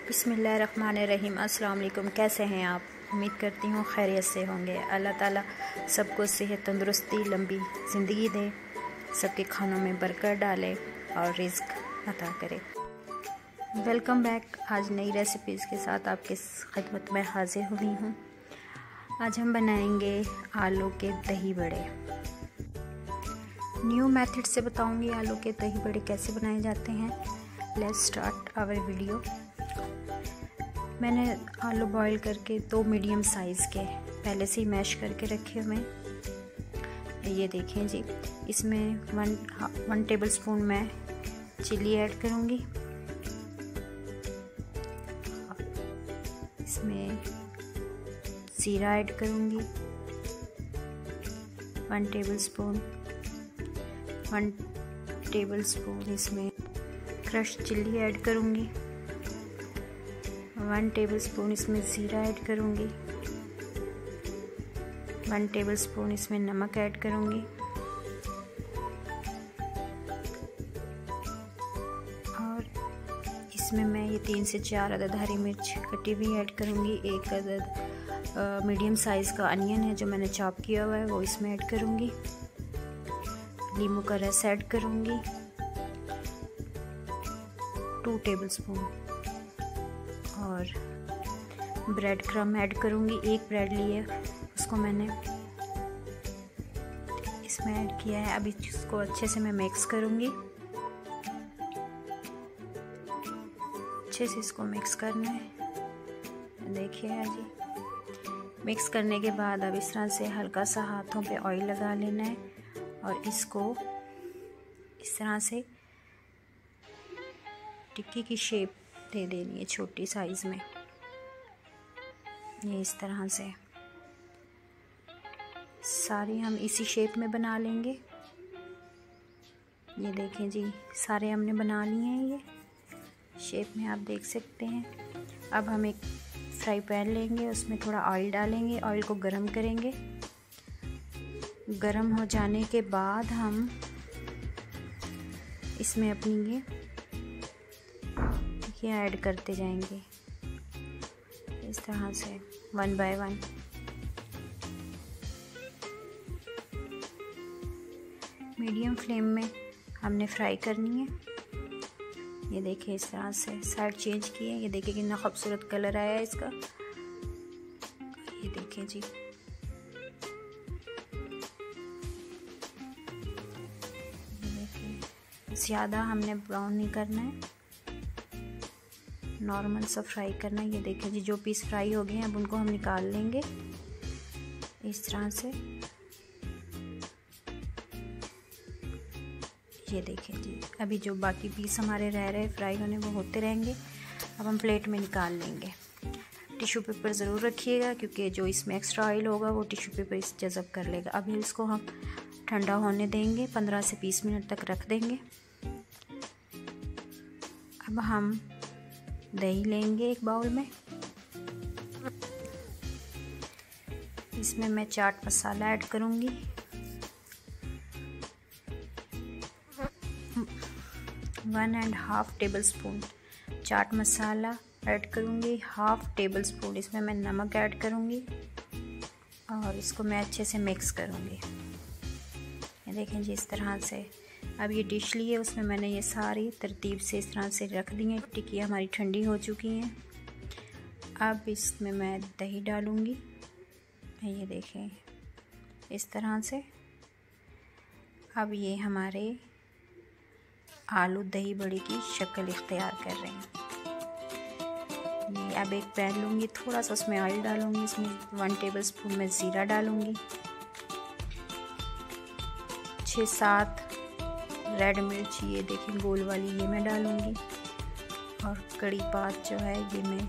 बिस्मिल्लाहिर्रहमानिर्रहीम। अस्सलाम वालेकुम। कैसे हैं आप? उम्मीद करती हूँ खैरियत से होंगे। अल्लाह ताला सबको सेहत, तंदुरुस्ती, लंबी ज़िंदगी दे, सबके खानों में बरकत डाले और रिज़्क अता करे। Welcome back. आज नई रेसिपीज़ के साथ आपके खिदमत में हाजिर हुई हूँ। आज हम बनाएंगे आलू के दही बड़े। न्यू मेथड से बताऊंगी आलू के दही बड़े कैसे बनाए जाते हैं। Let's start our video. मैंने आलू बॉईल करके 2 मीडियम साइज़ के पहले से ही मैश करके रखे हुए हैं। ये देखें जी, इसमें 1 टेबलस्पून मैं चिली ऐड करूँगी। इसमें ज़ीरा ऐड करूँगी 1 टेबलस्पून इसमें क्रश चिल्ली ऐड करूँगी। 1 टेबलस्पून इसमें ज़ीरा ऐड करूँगी। 1 टेबलस्पून इसमें नमक ऐड करूँगी और इसमें मैं ये 3 से 4 अदद हरी मिर्च कटी हुई ऐड करूँगी। 1 अदद मीडियम साइज़ का अनियन है जो मैंने चॉप किया हुआ है वो इसमें ऐड करूँगी। नींबू का रस ऐड करूँगी 2 टेबलस्पून और ब्रेड क्रम ऐड करूँगी। 1 ब्रेड लिए उसको मैंने इसमें ऐड किया है। अभी इसको अच्छे से मैं मिक्स करूँगी। अच्छे से इसको मिक्स करना है। देखिए जी, मिक्स करने के बाद अब इस तरह से हल्का सा हाथों पे ऑयल लगा लेना है और इसको इस तरह से टिक्की की शेप दे देनी है छोटी साइज़ में। ये इस तरह से सारी हम इसी शेप में बना लेंगे। ये देखें जी, सारे हमने बना लिए हैं ये शेप में, आप देख सकते हैं। अब हम एक फ्राई पैन लेंगे, उसमें थोड़ा ऑयल डालेंगे। ऑयल को गरम करेंगे। गरम हो जाने के बाद हम इसमें अपनी ये ऐड करते जाएंगे इस तरह से 1 बाय 1। मीडियम फ्लेम में हमने फ्राई करनी है। ये देखिए इस तरह से साइड चेंज किए। ये देखिए कितना खूबसूरत कलर आया है इसका। ये देखिए जी, ज़्यादा हमने ब्राउन नहीं करना है, नॉर्मल सा फ्राई करना है। ये देखिए जी, जो पीस फ्राई हो गए हैं अब उनको हम निकाल लेंगे इस तरह से। ये देखिए जी, अभी जो बाकी पीस हमारे रह रहे फ्राई होने वो होते रहेंगे। अब हम प्लेट में निकाल लेंगे। टिश्यू पेपर ज़रूर रखिएगा क्योंकि जो इसमें एक्स्ट्रा ऑयल होगा वो टिश्यू पेपर इस जज़ब कर लेगा। अभी इसको हम ठंडा होने देंगे, 15 से 20 मिनट तक रख देंगे। अब हम दही लेंगे एक बाउल में। इसमें मैं चाट मसाला ऐड करूँगी 1.5 टेबलस्पून चाट मसाला ऐड करूँगी। 1/2 टेबलस्पून इसमें मैं नमक ऐड करूँगी और इसको मैं अच्छे से मिक्स करूँगी। ये देखें जी, इस तरह से। अब ये डिश ली है, उसमें मैंने ये सारी तरतीब से इस तरह से रख दी है। टिक्की हमारी ठंडी हो चुकी हैं। अब इसमें मैं दही डालूँगी। ये देखें इस तरह से। अब ये हमारे आलू दही बड़ी की शक्ल इख्तियार कर रहे हैं। अब एक पैन लूँगी, थोड़ा सा उसमें ऑयल डालूँगी। इसमें 1 टेबलस्पून में ज़ीरा डालूँगी। 6-7 रेड मिर्च, ये देखिए गोल वाली, ये मैं डालूँगी। और कड़ी पात जो है ये मैं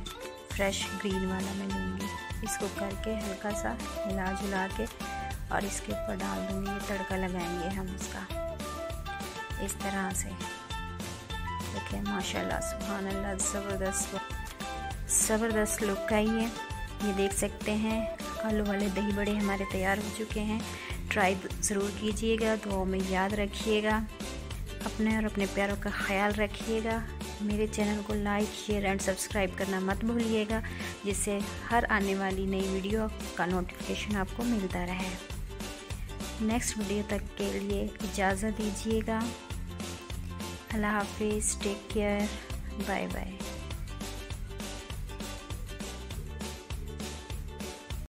फ्रेश ग्रीन वाला मैं लूँगी। इसको करके हल्का सा हिला जुला के और इसके ऊपर डाल दूँगी। ये तड़का लगाएंगे हम इसका इस तरह से। देखिए माशाल्लाह सुभान अल्लाह, ज़बरदस्त लुक आई है। ये देख सकते हैं आलू वाले दही बड़े हमारे तैयार हो चुके हैं। ट्राई ज़रूर कीजिएगा, दुआओं में याद रखिएगा। अपने और अपने प्यारों का ख्याल रखिएगा। मेरे चैनल को लाइक, शेयर एंड सब्सक्राइब करना मत भूलिएगा, जिससे हर आने वाली नई वीडियो का नोटिफिकेशन आपको मिलता रहे। नेक्स्ट वीडियो तक के लिए इजाज़त दीजिएगा। अल्लाह हाफिज़, टेक केयर, बाय बाय।